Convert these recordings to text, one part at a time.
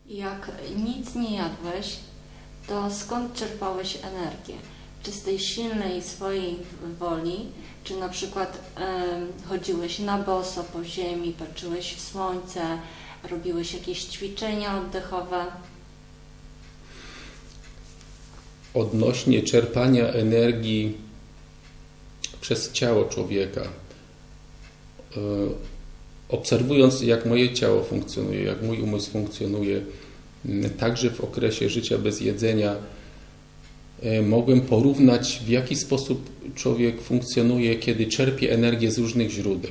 Jak nic nie jadłeś, to skąd czerpałeś energię? Czy z tej silnej swojej woli, czy na przykład chodziłeś na boso po ziemi, patrzyłeś w słońce, robiłeś jakieś ćwiczenia oddechowe? Odnośnie czerpania energii przez ciało człowieka, obserwując, jak moje ciało funkcjonuje, jak mój umysł funkcjonuje, także w okresie życia bez jedzenia, mogłem porównać, w jaki sposób człowiek funkcjonuje, kiedy czerpie energię z różnych źródeł.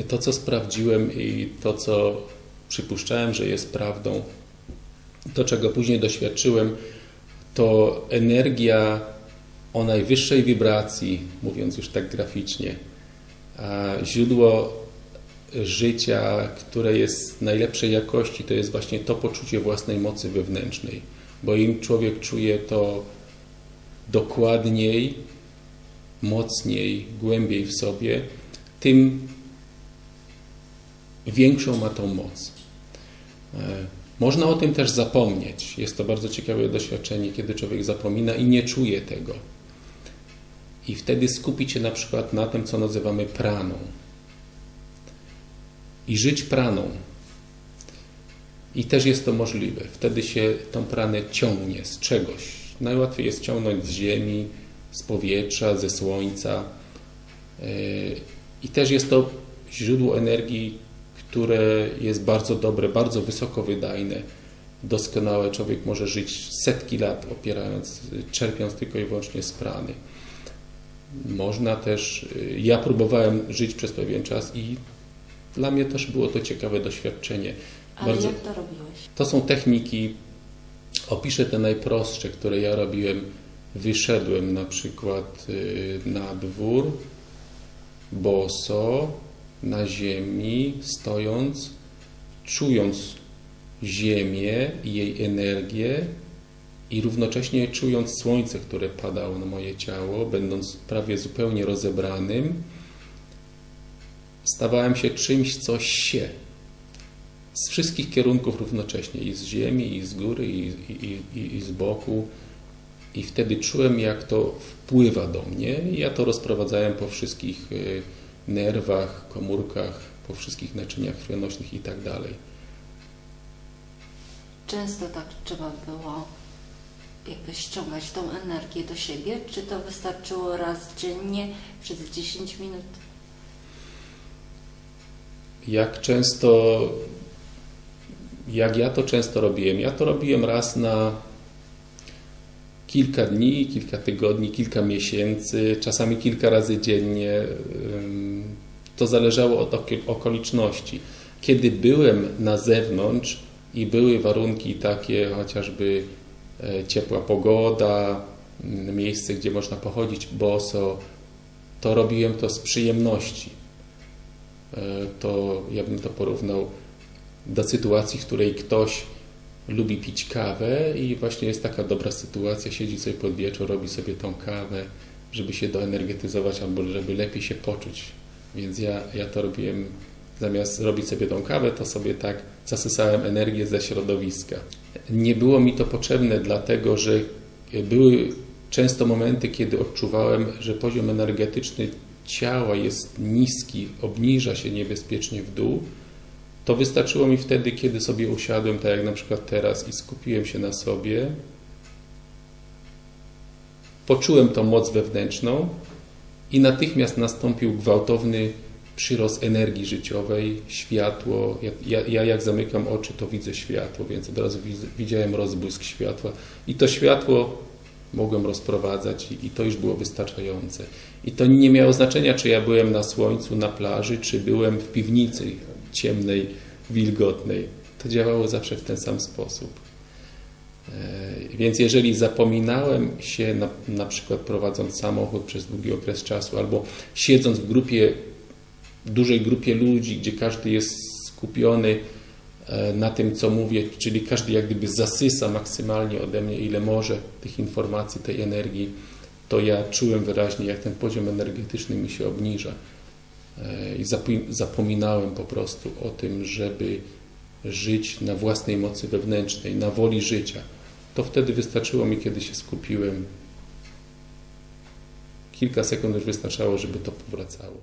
To, co sprawdziłem i to, co przypuszczałem, że jest prawdą, to, czego później doświadczyłem, to energia o najwyższej wibracji, mówiąc już tak graficznie, a źródło życia, które jest najlepszej jakości, to jest właśnie to poczucie własnej mocy wewnętrznej. Bo im człowiek czuje to dokładniej, mocniej, głębiej w sobie, tym większą ma tą moc. Można o tym też zapomnieć. Jest to bardzo ciekawe doświadczenie, kiedy człowiek zapomina i nie czuje tego. I wtedy skupić się na przykład na tym, co nazywamy praną. I żyć praną. I też jest to możliwe. Wtedy się tą pranę ciągnie z czegoś. Najłatwiej jest ciągnąć z ziemi, z powietrza, ze słońca. I też jest to źródło energii, które jest bardzo dobre, bardzo wysoko wydajne, doskonałe. Człowiek może żyć setki lat, czerpiąc tylko i wyłącznie z prany. Można też, ja próbowałem żyć przez pewien czas i dla mnie też było to ciekawe doświadczenie. Ale jak to robiłeś? To są techniki, opiszę te najprostsze, które ja robiłem. Wyszedłem na przykład na dwór, boso, na ziemi, stojąc, czując ziemię i jej energię i równocześnie czując słońce, które padało na moje ciało, będąc prawie zupełnie rozebranym, stawałem się czymś, co się. Z wszystkich kierunków równocześnie, i z ziemi, i z góry, i z boku. I wtedy czułem, jak to wpływa do mnie. I ja to rozprowadzałem po wszystkich nerwach, komórkach, po wszystkich naczyniach krwionośnych i tak dalej. Często tak trzeba było jakby ściągać tą energię do siebie, czy to wystarczyło raz dziennie przez 10 minut? Jak ja to często robiłem? Ja to robiłem raz na kilka dni, kilka tygodni, kilka miesięcy, czasami kilka razy dziennie. To zależało od okoliczności. Kiedy byłem na zewnątrz i były warunki takie, chociażby ciepła pogoda, miejsce, gdzie można pochodzić boso, to robiłem to z przyjemności. To ja bym to porównał do sytuacji, w której ktoś lubi pić kawę i właśnie jest taka dobra sytuacja, siedzi sobie pod wieczór, robi sobie tą kawę, żeby się doenergetyzować albo żeby lepiej się poczuć. Więc ja to robiłem, zamiast robić sobie tą kawę, to sobie tak zasysałem energię ze środowiska. Nie było mi to potrzebne, dlatego że były często momenty, kiedy odczuwałem, że poziom energetyczny ciała jest niski, obniża się niebezpiecznie w dół. To wystarczyło mi wtedy, kiedy sobie usiadłem, tak jak na przykład teraz, i skupiłem się na sobie. Poczułem tą moc wewnętrzną i natychmiast nastąpił gwałtowny przyrost energii życiowej, światło. Ja jak zamykam oczy, to widzę światło, więc od razu widziałem rozbłysk światła. I to światło mogłem rozprowadzać i to już było wystarczające. I to nie miało znaczenia, czy ja byłem na słońcu, na plaży, czy byłem w piwnicy ciemnej, wilgotnej. To działało zawsze w ten sam sposób. Więc jeżeli zapominałem się, na przykład prowadząc samochód przez długi okres czasu, albo siedząc w dużej grupie ludzi, gdzie każdy jest skupiony na tym, co mówię, czyli każdy jak gdyby zasysa maksymalnie ode mnie, ile może tych informacji, tej energii, to ja czułem wyraźnie, jak ten poziom energetyczny mi się obniża. I zapominałem po prostu o tym, żeby żyć na własnej mocy wewnętrznej, na woli życia. To wtedy wystarczyło mi, kiedy się skupiłem. Kilka sekund już wystarczało, żeby to powracało.